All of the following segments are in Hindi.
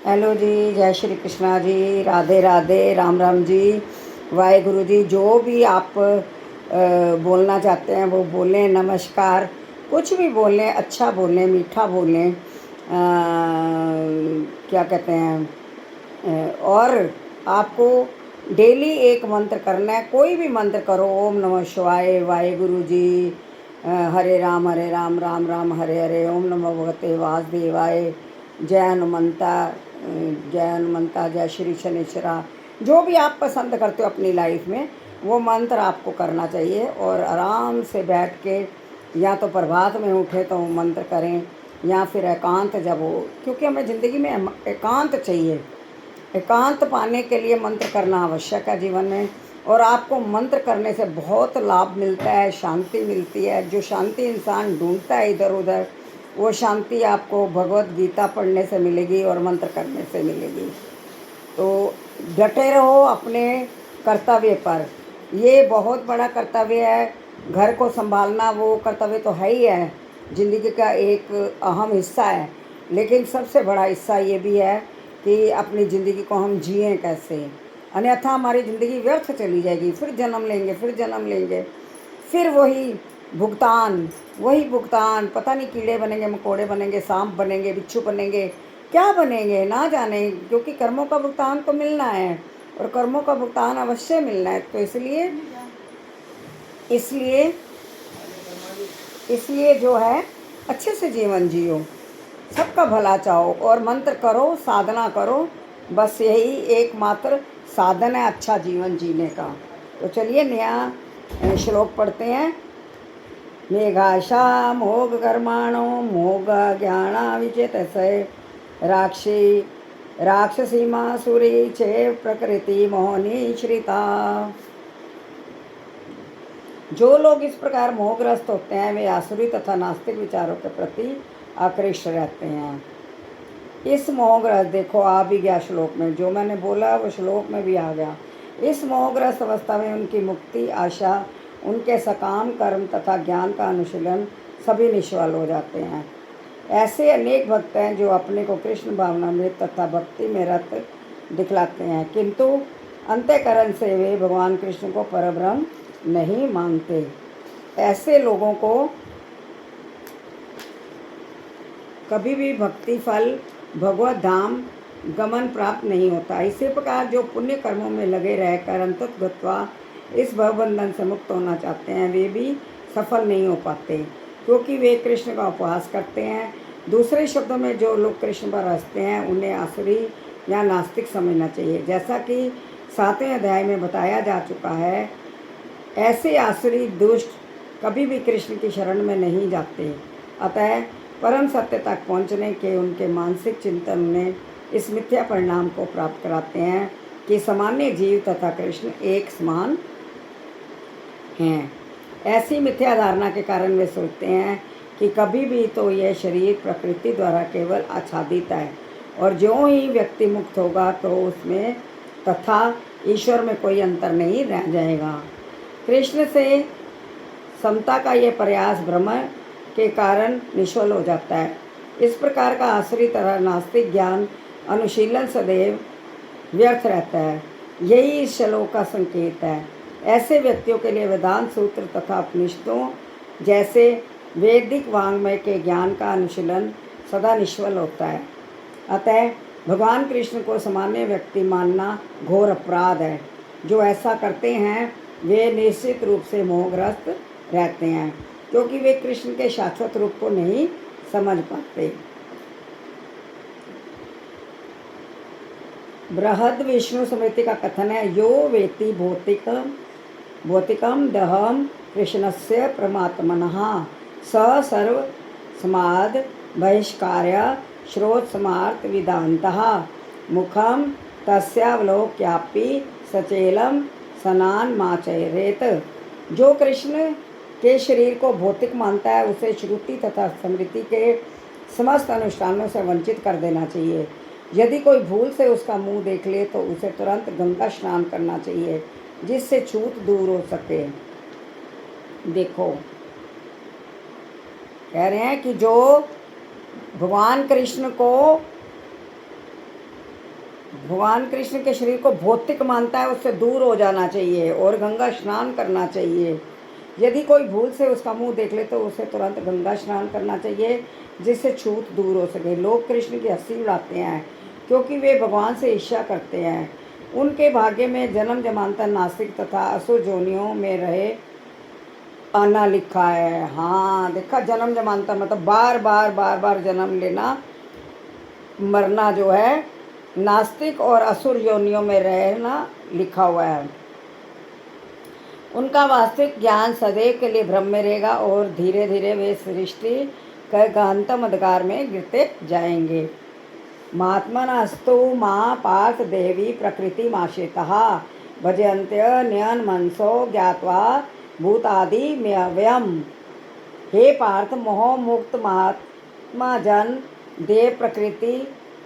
हेलो जी, जय श्री कृष्णा जी, राधे राधे, राम राम जी, वाहेगुरु जी। जो भी आप बोलना चाहते हैं वो बोलें। नमस्कार, कुछ भी बोलें, अच्छा बोलें, मीठा बोलें। क्या कहते हैं, और आपको डेली एक मंत्र करना है। कोई भी मंत्र करो, ओम नमः शिवाय, वाहेगुरु जी, हरे राम राम राम हरे हरे, ओम नमो भगवते वासुदेवाय, जय हनुमंता, जय हनुमंता, जय श्री शनिश्चरा। जो भी आप पसंद करते हो अपनी लाइफ में, वो मंत्र आपको करना चाहिए। और आराम से बैठ के, या तो प्रभात में उठे तो मंत्र करें, या फिर एकांत जब हो, क्योंकि हमें ज़िंदगी में एकांत चाहिए। एकांत पाने के लिए मंत्र करना आवश्यक है जीवन में। और आपको मंत्र करने से बहुत लाभ मिलता है, शांति मिलती है। जो शांति इंसान ढूंढता है इधर उधर, वो शांति आपको भगवत गीता पढ़ने से मिलेगी और मंत्र करने से मिलेगी। तो डटे रहो अपने कर्तव्य पर। ये बहुत बड़ा कर्तव्य है। घर को संभालना वो कर्तव्य तो है ही है, ज़िंदगी का एक अहम हिस्सा है। लेकिन सबसे बड़ा हिस्सा ये भी है कि अपनी ज़िंदगी को हम जिएं कैसे, अन्यथा हमारी ज़िंदगी व्यर्थ चली जाएगी। फिर जन्म लेंगे, फिर जन्म लेंगे, फिर वही भुगतान। पता नहीं कीड़े बनेंगे, मकोड़े बनेंगे, सांप बनेंगे, बिच्छू बनेंगे, क्या बनेंगे ना जाने। क्योंकि कर्मों का भुगतान तो मिलना है, और कर्मों का भुगतान अवश्य मिलना है। तो इसलिए इसलिए इसलिए जो है, अच्छे से जीवन जियो, सबका भला चाहो और मंत्र करो, साधना करो। बस यही एकमात्र साधन है अच्छा जीवन जीने का। तो चलिए नया श्लोक पढ़ते हैं। मेघाशा मोघ कर्माणो मोघ ज्ञाना विचेतसे, राक्षी राक्षसीमा सुरी चे प्रकृति मोहनी श्रिता। जो लोग इस प्रकार मोहग्रस्त होते हैं, वे आसुरी तथा नास्तिक विचारों के प्रति आकृष्ट रहते हैं। इस मोहग्रस्त, देखो आ भी गया श्लोक में, जो मैंने बोला वो श्लोक में भी आ गया। इस मोहग्रस्त अवस्था में उनकी मुक्ति आशा, उनके सकाम कर्म तथा ज्ञान का अनुशीलन सभी निष्फल हो जाते हैं। ऐसे अनेक भक्त हैं जो अपने को कृष्ण भावना में तथा भक्ति में रत दिखलाते हैं, किंतु अंतःकरण से वे भगवान कृष्ण को परब्रह्म नहीं मानते। ऐसे लोगों को कभी भी भक्ति फल भगवत धाम गमन प्राप्त नहीं होता। इसी प्रकार जो पुण्य कर्मों में लगे रहकर अंततः इस भवबंधन से मुक्त होना चाहते हैं, वे भी सफल नहीं हो पाते, क्योंकि वे कृष्ण का उपवास करते हैं। दूसरे शब्दों में, जो लोग कृष्ण पर हंसते हैं उन्हें आसुरी या नास्तिक समझना चाहिए। जैसा कि 7वें अध्याय में बताया जा चुका है, ऐसे आसुरी दुष्ट कभी भी कृष्ण की शरण में नहीं जाते। अतः परम सत्य तक पहुँचने के उनके मानसिक चिंतन उन्हें इस मिथ्या परिणाम को प्राप्त कराते हैं कि सामान्य जीव तथा कृष्ण एक समान हैं। ऐसी मिथ्या धारणा के कारण वे सोचते हैं कि कभी भी तो यह शरीर प्रकृति द्वारा केवल आच्छादित है, और जो ही व्यक्ति मुक्त होगा तो उसमें तथा ईश्वर में कोई अंतर नहीं रह जाएगा। कृष्ण से समता का यह प्रयास भ्रम के कारण निष्फल हो जाता है। इस प्रकार का आसुरी तरह नास्तिक ज्ञान अनुशीलन सदैव व्यर्थ रहता है। यही इस श्लोक का संकेत है। ऐसे व्यक्तियों के लिए वेदांत सूत्र तथा उपनिषदों जैसे वैदिक वाङ्मय के ज्ञान का अनुशीलन सदा निष्फल होता है। अतः भगवान कृष्ण को सामान्य व्यक्ति मानना घोर अपराध है। जो ऐसा करते हैं वे निश्चित रूप से मोहग्रस्त रहते हैं, क्योंकि वे कृष्ण के शाश्वत रूप को नहीं समझ पाते। बृहद विष्णु स्मृति का कथन है, यो वेति भौतिकम दहम कृष्णस्य परमात्मनः स सर्व समाद बहिष्कार्य श्रोत समार्थ विदान्तः मुखम तस्यावलोक्यापि सचेलम सनान माचरेत। जो कृष्ण के शरीर को भौतिक मानता है, उसे श्रुति तथा स्मृति के समस्त अनुष्ठानों से वंचित कर देना चाहिए। यदि कोई भूल से उसका मुंह देख ले तो उसे तुरंत गंगा स्नान करना चाहिए, जिससे छूत दूर हो सके। देखो, कह रहे हैं कि जो भगवान कृष्ण को भगवान कृष्ण के शरीर को भौतिक मानता है उससे दूर हो जाना चाहिए और गंगा स्नान करना चाहिए। यदि कोई भूल से उसका मुंह देख ले तो उसे तुरंत गंगा स्नान करना चाहिए जिससे छूत दूर हो सके। लोग कृष्ण की हंसी उड़ाते हैं क्योंकि वे भगवान से ईर्ष्या करते हैं। उनके भाग्य में जन्म जमांतर नासिक तथा असुर जोनियों में रहे आना लिखा है। हाँ देखा, जन्म जमांतर मतलब बार बार बार बार जन्म लेना, मरना जो है, नास्तिक और असुर योनियों में रहना लिखा हुआ है। उनका वास्तविक ज्ञान सदैव के लिए भ्रम में रहेगा और धीरे धीरे वे सृष्टि के गहनतम अंधकार में गिरते जाएंगे। महात्मनस्तु माँ पार्थ देवी प्रकृति माशेतः भजन्त्य न्यन मनसो ज्ञात्वा भूतादि व्ययम। हे पार्थ, मोह मुक्त महात्मा जन देव प्रकृति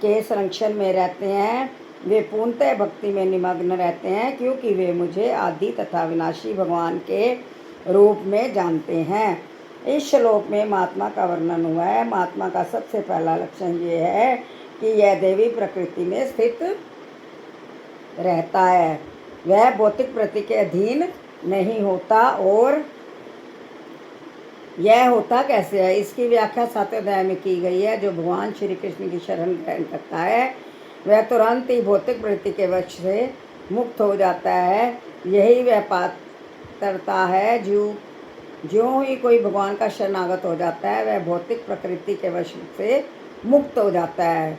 के संरक्षण में रहते हैं। वे पूर्णतः भक्ति में निमग्न रहते हैं क्योंकि वे मुझे आदि तथा विनाशी भगवान के रूप में जानते हैं। इस श्लोक में महात्मा का वर्णन हुआ है। महात्मा का सबसे पहला लक्षण ये है कि यह देवी प्रकृति में स्थित रहता है, वह भौतिक प्रकृति के अधीन नहीं होता। और यह होता कैसे है, इसकी व्याख्या 7वें अध्याय में की गई है। जो भगवान श्री कृष्ण की शरण ग्रहण करता है वह तुरंत ही भौतिक प्रकृति के वश से मुक्त हो जाता है। यही वह पात्रता है। ज्यों ही कोई भगवान का शरणागत हो जाता है वह भौतिक प्रकृति के वश से मुक्त हो जाता है।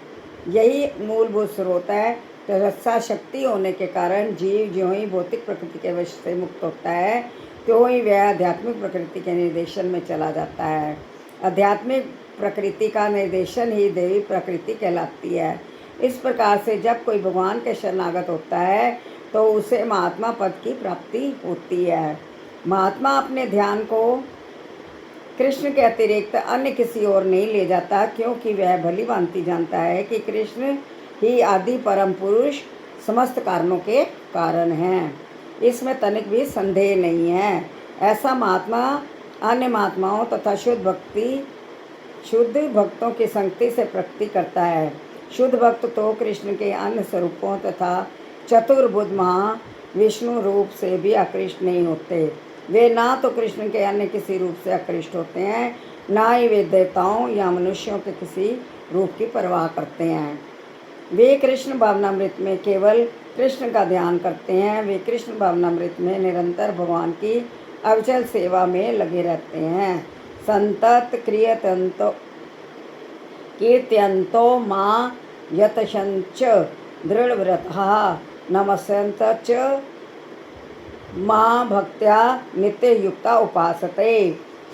यही मूलभूत स्रोत है। तटस्था शक्ति होने के कारण जीव ज्यों ही भौतिक प्रकृति के वश से मुक्त होता है त्यों ही वह आध्यात्मिक प्रकृति के निर्देशन में चला जाता है। आध्यात्मिक प्रकृति का निर्देशन ही देवी प्रकृति कहलाती है। इस प्रकार से जब कोई भगवान के शरणागत होता है तो उसे महात्मा पद की प्राप्ति होती है। महात्मा अपने ध्यान को कृष्ण के अतिरिक्त अन्य किसी और नहीं ले जाता क्योंकि वह भली भांति जानता है कि कृष्ण ही आदि परम पुरुष समस्त कारणों के कारण हैं। इसमें तनिक भी संदेह नहीं है। ऐसा महात्मा अन्य महात्माओं तथा शुद्ध भक्तों की संगति से प्रगति करता है। शुद्ध भक्त तो कृष्ण के अन्य स्वरूपों तथा चतुर्भुज महाविष्णु रूप से भी आकृष्ट नहीं होते। वे ना तो कृष्ण के अन्य किसी रूप से आकृष्ट होते हैं, ना ही वे देवताओं या मनुष्यों के किसी रूप की परवाह करते हैं। वे कृष्ण भावनामृत में केवल कृष्ण का ध्यान करते हैं। वे कृष्ण भावनामृत में निरंतर भगवान की अविचल सेवा में लगे रहते हैं। संतत कीर्त्यंतो माँ यतशंच दृढ़व्रतः नमस्यंत च माँ भक्त्या नित्य युक्ता उपासते।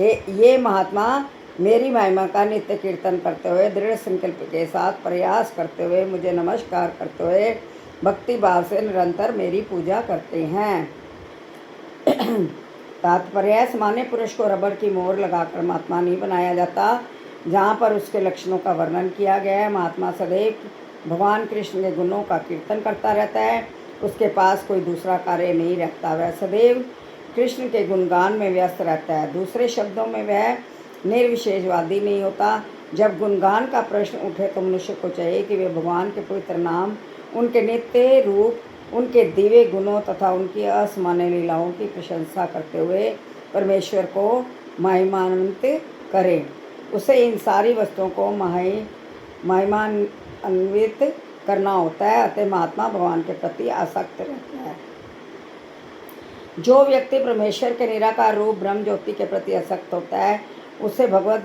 ये महात्मा मेरी महिमा का नित्य कीर्तन करते हुए दृढ़ संकल्प के साथ प्रयास करते हुए मुझे नमस्कार करते हुए भक्ति भाव से निरंतर मेरी पूजा करते हैं। तात्पर्य, सामान्य पुरुष को रबड़ की मोहर लगाकर महात्मा नहीं बनाया जाता। जहाँ पर उसके लक्षणों का वर्णन किया गया है, महात्मा सदैव भगवान कृष्ण के गुणों का कीर्तन करता रहता है। उसके पास कोई दूसरा कार्य नहीं रहता। वह सदैव कृष्ण के गुणगान में व्यस्त रहता है। दूसरे शब्दों में वह निर्विशेषवादी नहीं होता। जब गुणगान का प्रश्न उठे तो मनुष्य को चाहिए कि वे भगवान के पवित्र नाम, उनके नित्य रूप, उनके दिव्य गुणों तथा उनकी असामान्य लीलाओं की प्रशंसा करते हुए परमेश्वर को महिमान्वित करें। उसे इन सारी वस्तुओं को महिमान्वित करना होता है। अतः महात्मा भगवान के प्रति आसक्त रहता है। जो व्यक्ति परमेश्वर के निराकार रूप ब्रह्म ज्योति के प्रति आसक्त होता है उसे भगवद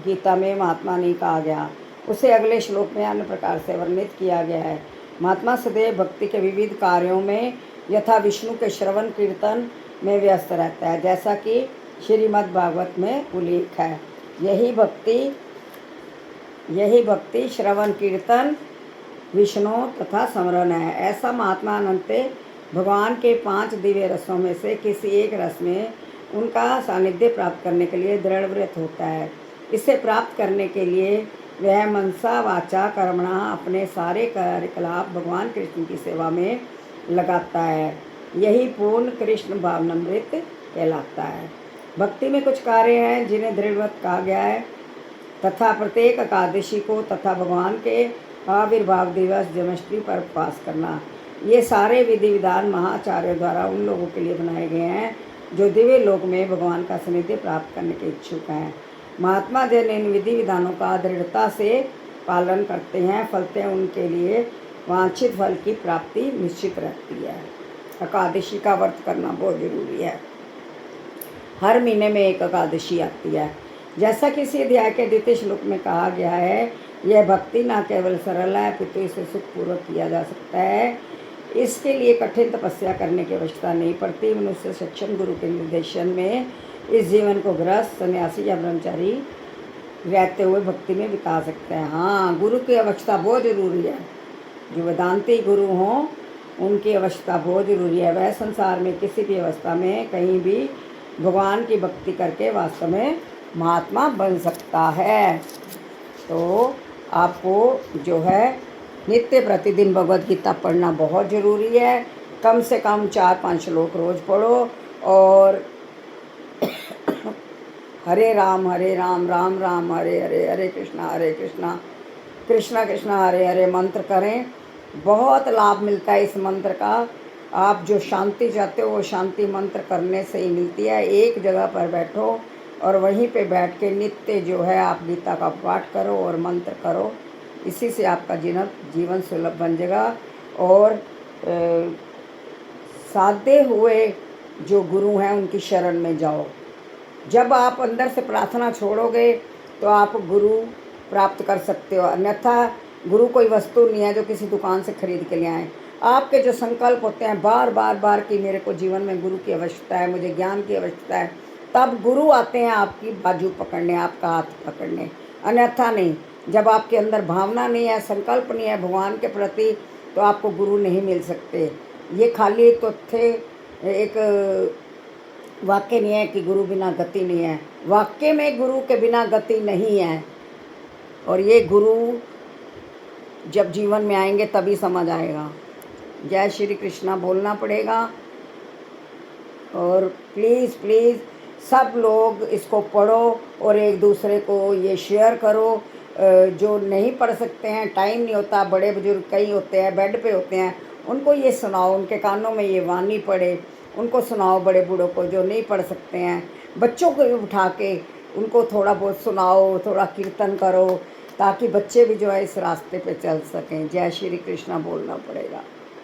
गीता में महात्मा नहीं कहा गया। उसे अगले श्लोक में अन्य प्रकार से वर्णित किया गया है। महात्मा सदैव भक्ति के विविध कार्यों में यथा विष्णु के श्रवण कीर्तन में व्यस्त रहता है, जैसा कि श्रीमद् भागवत में उल्लेख है। यही भक्ति श्रवण कीर्तन विष्णु तथा स्मरण है। ऐसा महात्मा अनंत भगवान के 5 दिव्य रसों में से किसी एक रस में उनका सानिध्य प्राप्त करने के लिए दृढ़व्रत होता है। इसे प्राप्त करने के लिए वह मनसा वाचा कर्मणा अपने सारे कार्यकलाप भगवान कृष्ण की सेवा में लगाता है। यही पूर्ण कृष्ण भावनामृत कहलाता है। भक्ति में कुछ कार्य हैं जिन्हें दृढ़व्रत कहा गया है तथा प्रत्येक एकादशी को तथा भगवान के आविर्भाव दिवस, जन्माष्टमी पर उपवास करना, ये सारे विधि विधान महाचार्यों द्वारा उन लोगों के लिए बनाए गए हैं जो दिव्य लोक में भगवान का सानिध्य प्राप्त करने के इच्छुक हैं। महात्मा जन इन विधि विधानों का दृढ़ता से पालन करते हैं, फलते उनके लिए वांछित फल की प्राप्ति निश्चित रहती है। एकादशी का व्रत करना बहुत जरूरी है। हर महीने में एक एकादशी आती है। जैसा कि इसी अध्याय के द्वितीय श्लोक में कहा गया है, यह भक्ति न केवल सरल है अपितु इसे सुखपूर्वक किया जा सकता है। इसके लिए कठिन तपस्या करने की आवश्यकता नहीं पड़ती। मनुष्य सक्षम गुरु के निर्देशन में इस जीवन को गृहस्थ, सन्यासी या ब्रह्मचारी रहते हुए भक्ति में बिता सकते हैं। हाँ, गुरु की आवश्यकता बहुत जरूरी है। जो वेदांती गुरु हों उनकी आवश्यकता बहुत ज़रूरी है। वह संसार में किसी भी अवस्था में कहीं भी भगवान की भक्ति करके वास्तव में महात्मा बन सकता है। तो आपको जो है नित्य प्रतिदिन भगवद गीता पढ़ना बहुत ज़रूरी है। कम से कम 4-5 श्लोक रोज़ पढ़ो और हरे राम राम राम हरे हरे, हरे कृष्णा कृष्णा कृष्णा हरे हरे मंत्र करें। बहुत लाभ मिलता है इस मंत्र का। आप जो शांति चाहते हो वो शांति मंत्र करने से ही मिलती है। एक जगह पर बैठो और वहीं पे बैठ के नित्य जो है आप गीता का पाठ करो और मंत्र करो। इसी से आपका जीवन सुलभ बन जाएगा। और साधे हुए जो गुरु हैं उनकी शरण में जाओ। जब आप अंदर से प्रार्थना छोड़ोगे तो आप गुरु प्राप्त कर सकते हो। अन्यथा गुरु कोई वस्तु नहीं है जो किसी दुकान से खरीद के ले आए। आपके जो संकल्प होते हैं बार कि मेरे को जीवन में गुरु की आवश्यकता है, मुझे ज्ञान की आवश्यकता है, तब गुरु आते हैं आपकी बाजू पकड़ने, आपका हाथ पकड़ने। अन्यथा नहीं। जब आपके अंदर भावना नहीं है, संकल्प नहीं है भगवान के प्रति, तो आपको गुरु नहीं मिल सकते। ये खाली तथ्य एक वाक्य नहीं है कि गुरु बिना गति नहीं है। वाक्य में गुरु के बिना गति नहीं है। और ये गुरु जब जीवन में आएंगे तभी समझ आएगा। जय श्री कृष्णा बोलना पड़ेगा। और प्लीज़ सब लोग इसको पढ़ो और एक दूसरे को ये शेयर करो। जो नहीं पढ़ सकते हैं, टाइम नहीं होता, बड़े बुजुर्ग कई होते हैं बेड पे होते हैं, उनको ये सुनाओ, उनके कानों में ये वाणी पड़े, उनको सुनाओ। बड़े बूढ़ों को जो नहीं पढ़ सकते हैं, बच्चों को उठा के उनको थोड़ा बहुत सुनाओ, थोड़ा कीर्तन करो, ताकि बच्चे भी जो है इस रास्ते पे चल सकें। जय श्री कृष्णा बोलना पड़ेगा।